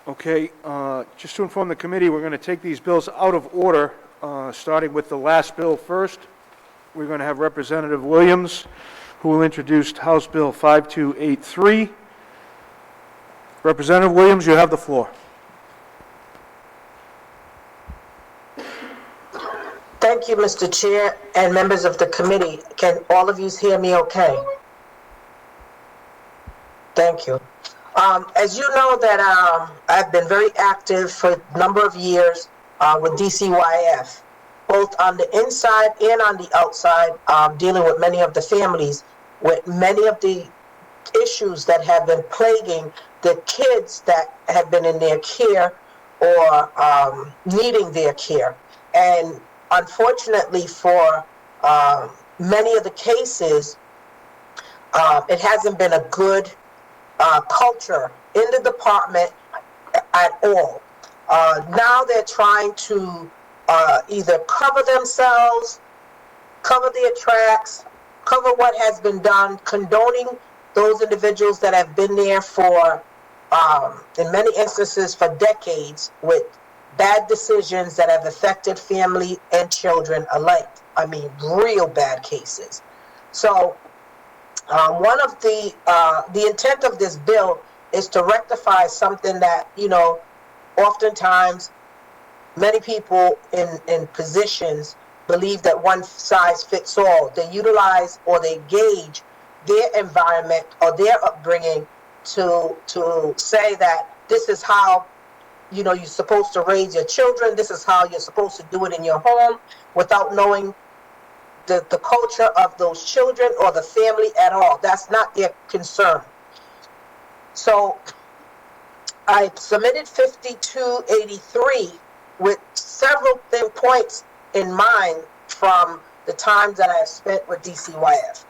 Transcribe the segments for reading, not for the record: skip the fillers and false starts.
Okay, just to inform the committee, we're going to take these bills out of order, starting with the last bill first. We're going to have Representative Williams, who will introduce House Bill 5283. Representative Williams, you have the floor. Thank you, Mr. Chair and members of the committee. Can all of you hear me okay? Thank you. As you know that I've been very active for a number of years with DCYF, both on the inside and on the outside, dealing with many of the families, with many of the issues that have been plaguing the kids that have been in their care or needing their care. And unfortunately for many of the cases, it hasn't been a good culture in the department at all. Now they're trying to either cover themselves, cover their tracks, cover what has been done, condoning those individuals that have been there for, in many instances, for decades, with bad decisions that have affected family and children alike. I mean, real bad cases. So one of the intent of this bill is to rectify something that, you know, oftentimes many people in positions believe that one size fits all. They utilize or they gauge their environment or their upbringing to say that this is how, you know, you're supposed to raise your children. This is how you're supposed to do it in your home, without knowing the culture of those children or the family at all. That's not their concern. So I submitted 5283 with several points in mind from the times that I have spent with DCYF.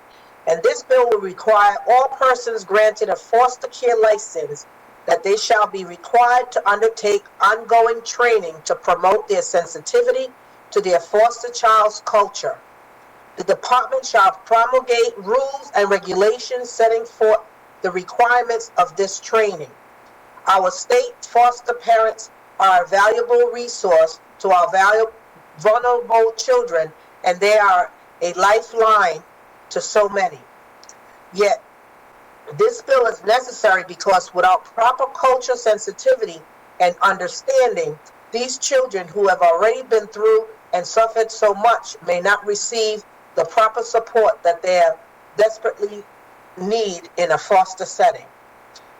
And this bill will require all persons granted a foster care license that they shall be required to undertake ongoing training to promote their sensitivity to their foster child's culture. The department shall promulgate rules and regulations setting forth the requirements of this training. Our state foster parents are a valuable resource to our vulnerable children, and they are a lifeline to so many. Yet, this bill is necessary because without proper cultural sensitivity and understanding, these children who have already been through and suffered so much may not receive the proper support that they desperately need in a foster setting.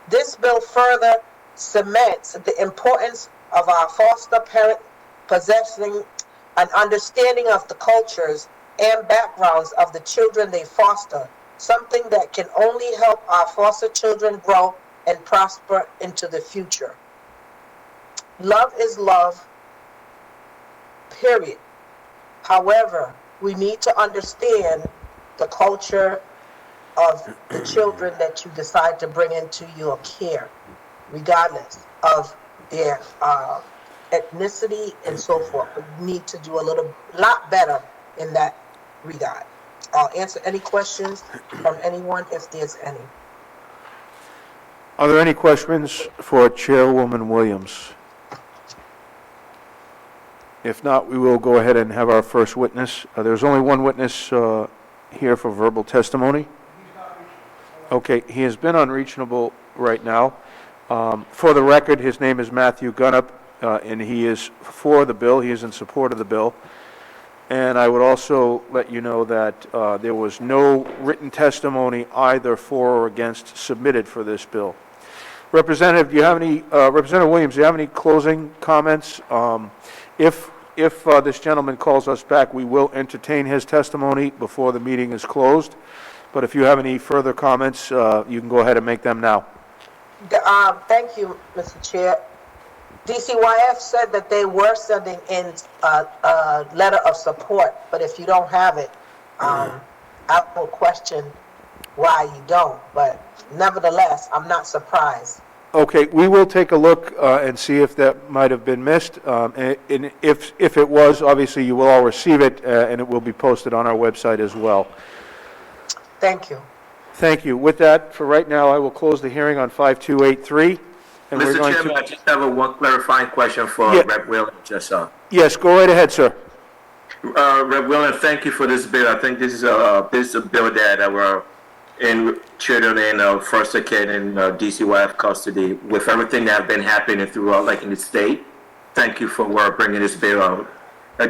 This bill further cements the importance of our foster parent possessing an understanding of the cultures and backgrounds of the children they foster, something that can only help our foster children grow and prosper into the future. Love is love, period. However, we need to understand the culture of the children that you decide to bring into your care, regardless of their ethnicity and so forth. We need to do a lot better in that regard. I'll answer any questions from anyone if there's any. Are there any questions for Chairwoman Williams? If not, we will go ahead and have our first witness. There's only one witness here for verbal testimony. Okay, he has been unreachable right now. For the record, his name is Matthew Gunnup, and he is for the bill. He is in support of the bill. And I would also let you know that there was no written testimony either for or against submitted for this bill. Representative, do you have any, Representative Williams, do you have any closing comments? If this gentleman calls us back, we will entertain his testimony before the meeting is closed. But if you have any further comments, you can go ahead and make them now. Thank you, Mr. Chair. DCYF said that they were sending in a letter of support, but if you don't have it, I will question why you don't. But nevertheless, I'm not surprised. Okay, we will take a look and see if that might have been missed. And if it was, obviously you will all receive it, and it will be posted on our website as well. Thank you. Thank you. With that, for right now, I will close the hearing on 5283. And we're Mr. going Chairman, to, I just have one clarifying question for Yeah. Rep. Williams. yes, go right ahead, sir. Rep. Williams, thank you for this bill. I think this is a bill that we're in children in foster care and DCYF custody with everything that has been happening throughout, like in the state. Thank you for bringing this bill out.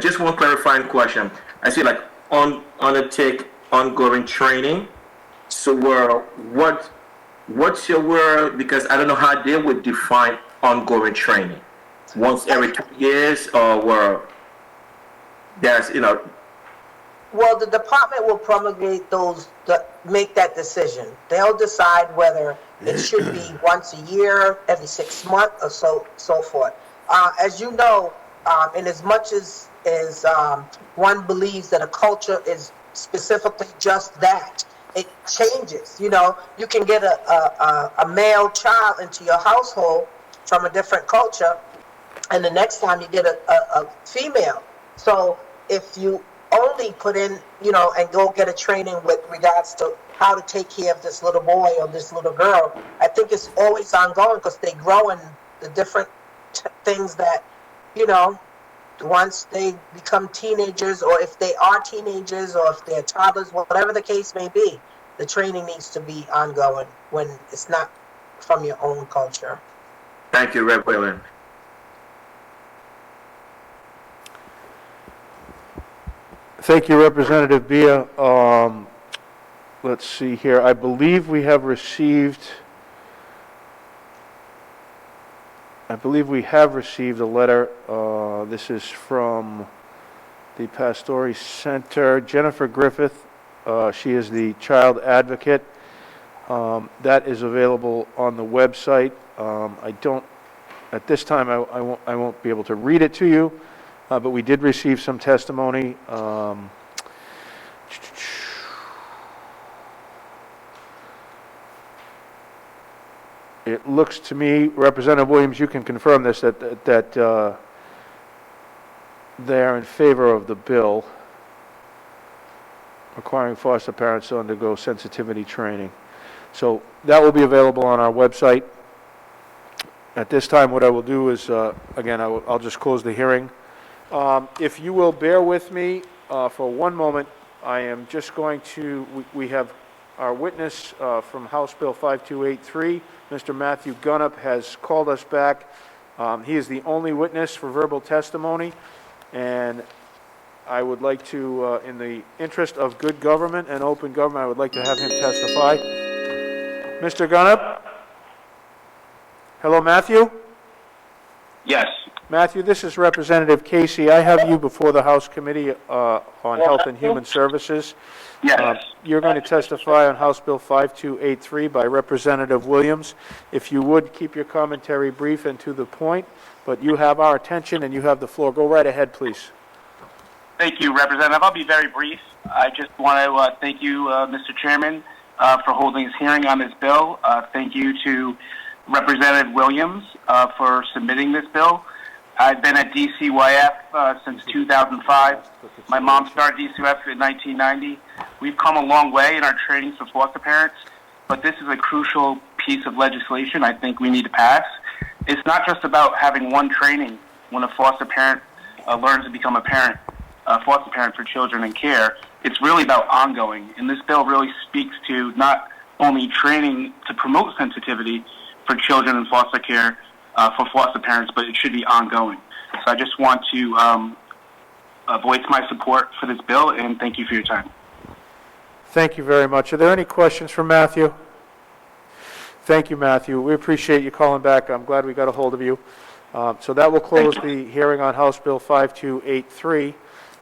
Just one clarifying question. I see like undertake ongoing training. So what's your word? Because I don't know how they would define ongoing training. Once every 2 years, or there's Well, the department will promulgate make that decision. They'll decide whether it should be once a year, every 6 months, or so forth. As you know, and as much as one believes that a culture is specifically just that, it changes. You know, you can get a male child into your household from a different culture, and the next time you get a female. So if you only put in, and go get a training with regards to how to take care of this little boy or this little girl, I think it's always ongoing because they grow in the different things that, once they become teenagers, or if they are teenagers, or if they're toddlers, whatever the case may be, the training needs to be ongoing when it's not from your own culture. Thank you, Rep. Williams. Thank you, Representative Biah. Let's see here. I believe we have received a letter. This is from the Pastore Center. Jennifer Griffith, she is the child advocate. That is available on the website. At this time, I won't be able to read it to you, but we did receive some testimony. It looks to me, Representative Williams, you can confirm this, that they are in favor of the bill requiring foster parents to undergo sensitivity training. So that will be available on our website. At this time, what I will do is, again, I'll just close the hearing. If you will bear with me for one moment, I am just going to, we have our witness from House Bill 5283, Mr. Matthew Gunnup, has called us back. He is the only witness for verbal testimony, and I would like to, in the interest of good government and open government, I would like to have him testify. Mr. Gunnup? Hello, Matthew? Yes. Matthew, this is Representative Casey. I have you before the House Committee on Health and Human Services. Yes. You're going to testify on House Bill 5283 by Representative Williams. If you would, keep your commentary brief and to the point, but you have our attention and you have the floor. Go right ahead, please. Thank you, Representative. I'll be very brief. I just want to thank you, Mr. Chairman, for holding this hearing on this bill. Thank you to Representative Williams for submitting this bill. I've been at DCYF since 2005. My mom started DCYF in 1990. We've come a long way in our training for foster parents, but this is a crucial piece of legislation I think we need to pass. It's not just about having one training when a foster parent learns to become a parent, foster parent for children in care. It's really about ongoing, and this bill really speaks to not only training to promote sensitivity for children in foster care for foster parents, but it should be ongoing. So I just want to voice my support for this bill, and thank you for your time. Thank you very much. Are there any questions for Matthew? Thank you, Matthew. We appreciate you calling back. I'm glad we got a hold of you. So that will close the hearing on House Bill 5283.